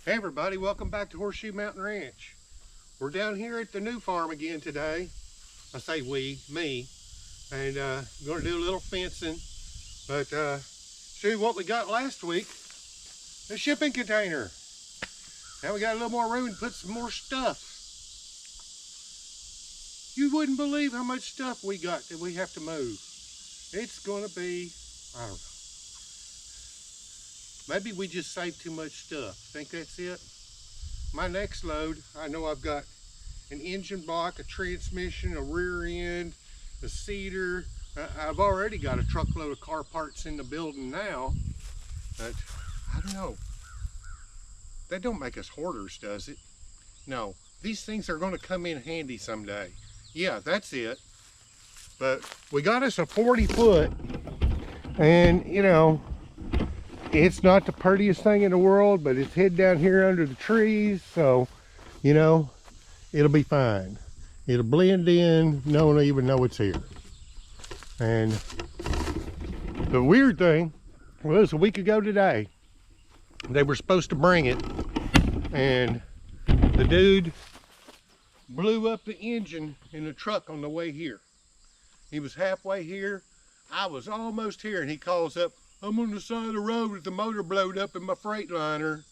Hey everybody, welcome back to Horseshoe Mountain Ranch. We're down here at the new farm again today. I say we, me, and going to do a little fencing. But see what we got last week, a shipping container. Now we got a little more room to put some more stuff. You wouldn't believe how much stuff we got that we have to move. It's going to be, I don't know. Maybe we just saved too much stuff. Think that's it? My next load, I know I've got an engine block, a transmission, a rear end, a seater. I've already got a truckload of car parts in the building now, but I don't know. That don't make us hoarders, does it? No, these things are going to come in handy someday. Yeah, that's it. But we got us a 40 foot, and you know, it's not the prettiest thing in the world, but it's hid down here under the trees, so, you know, it'll be fine. It'll blend in, no one will even know it's here. And the weird thing was a week ago today, they were supposed to bring it, and the dude blew up the engine in the truck on the way here. He was halfway here, I was almost here, and he calls up, "I'm on the side of the road with the motor blowed up in my Freightliner."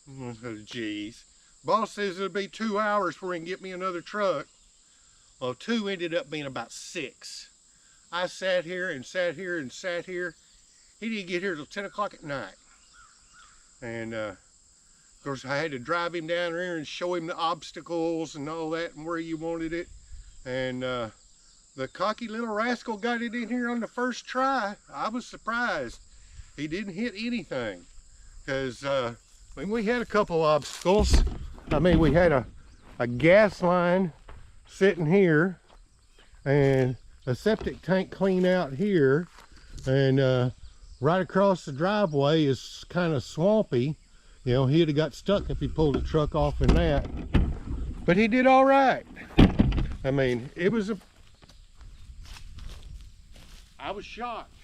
Oh, geez. Boss says it'll be 2 hours before he can get me another truck. Well, 2 ended up being about 6. I sat here and sat here and sat here. He didn't get here till 10 o'clock at night. And of course I had to drive him down here and show him the obstacles and all that and where you wanted it. And the cocky little rascal got it in here on the first try. I was surprised. He didn't hit anything, because I mean, we had a couple obstacles. I mean, we had a gas line sitting here and a septic tank clean out here, and right across the driveway is kind of swampy. You know, he'd have got stuck if he pulled the truck off in that, but he did all right. I mean, it was I was shocked.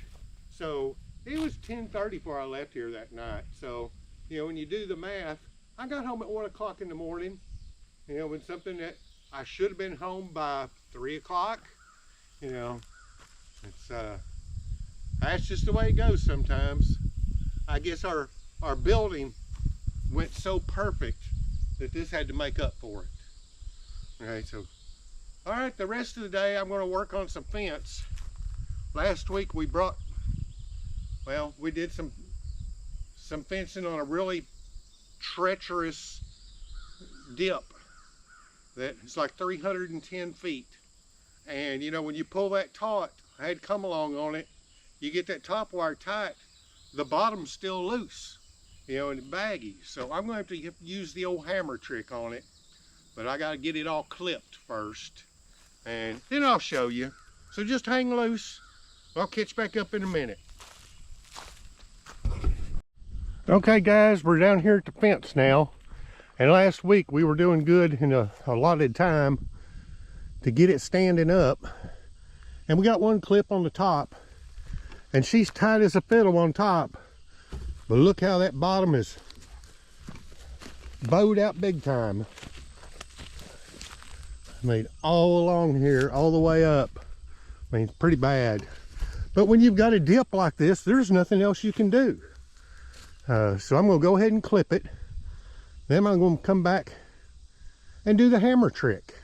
So it was 10:30 before I left here that night. So, you know, when you do the math, I got home at 1 o'clock in the morning. You know, when something that I should have been home by 3 o'clock, you know, it's that's just the way it goes sometimes. I guess our building went so perfect that this had to make up for it. Okay, so all right, the rest of the day I'm going to work on some fence. Last week we brought, well, we did some fencing on a really treacherous dip that is like 310 feet. And you know, when you pull that taut, I had come along on it, you get that top wire tight, the bottom's still loose, you know, and baggy. So I'm going to have to use the old hammer trick on it, but I got to get it all clipped first, and then I'll show you. So just hang loose. I'll catch back up in a minute. Okay guys, we're down here at the fence now. And last week we were doing good in a allotted time to get it standing up. And we got one clip on the top. And she's tight as a fiddle on top. But look how that bottom is bowed out big time. I mean, all along here, all the way up. I mean, it's pretty bad. But when you've got a dip like this, there's nothing else you can do. So I'm going to go ahead and clip it. Then I'm going to come back and do the hammer trick.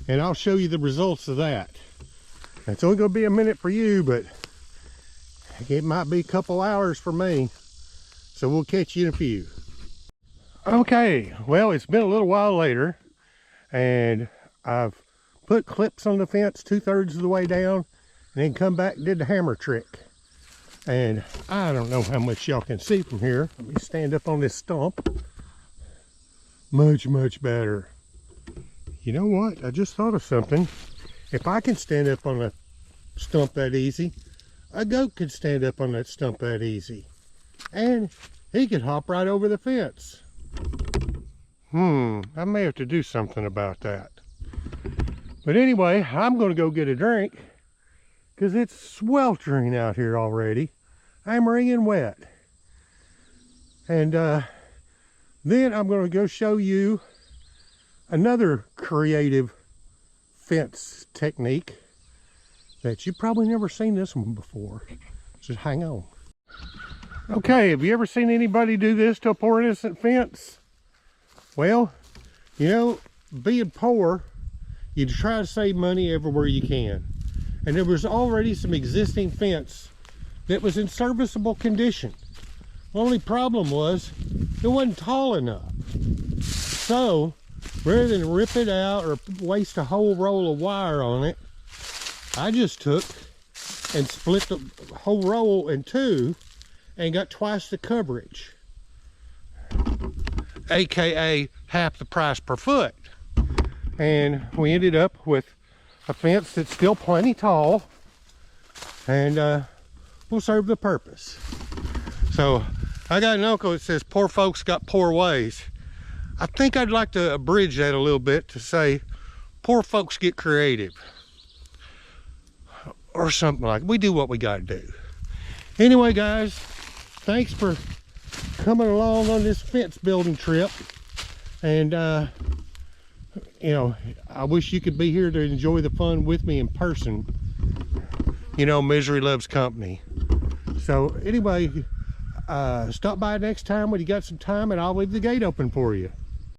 And I'll show you the results of that. It's only going to be a minute for you, but it might be a couple hours for me. So we'll catch you in a few. Okay, well, it's been a little while later, and I've put clips on the fence 2/3 of the way down, and then come back and did the hammer trick. And I don't know how much y'all can see from here. Let me stand up on this stump. Much better. You know what? I just thought of something. If I can stand up on a stump that easy, a goat could stand up on that stump that easy. And he could hop right over the fence. I may have to do something about that. But anyway, I'm going to go get a drink, because it's sweltering out here already. I'm wringing wet. And Then I'm going to go show you another creative fence technique that you've probably never seen this one before. Just hang on. Okay, have you ever seen anybody do this to a poor innocent fence? Well, you know, being poor, you try to save money everywhere you can. And there was already some existing fence that was in serviceable condition. Only problem was it wasn't tall enough. So rather than rip it out or waste a whole roll of wire on it, I just took and split the whole roll in two and got twice the coverage, aka half the price per foot. And we ended up with a fence that's still plenty tall and will serve the purpose. So I got an uncle that says poor folks got poor ways. I think I'd like to abridge that a little bit to say poor folks get creative, or something like that. We do what we got to do. Anyway, guys, thanks for coming along on this fence building trip. And you know, I wish you could be here to enjoy the fun with me in person. You know, misery loves company. So anyway, stop by next time when you got some time and I'll leave the gate open for you.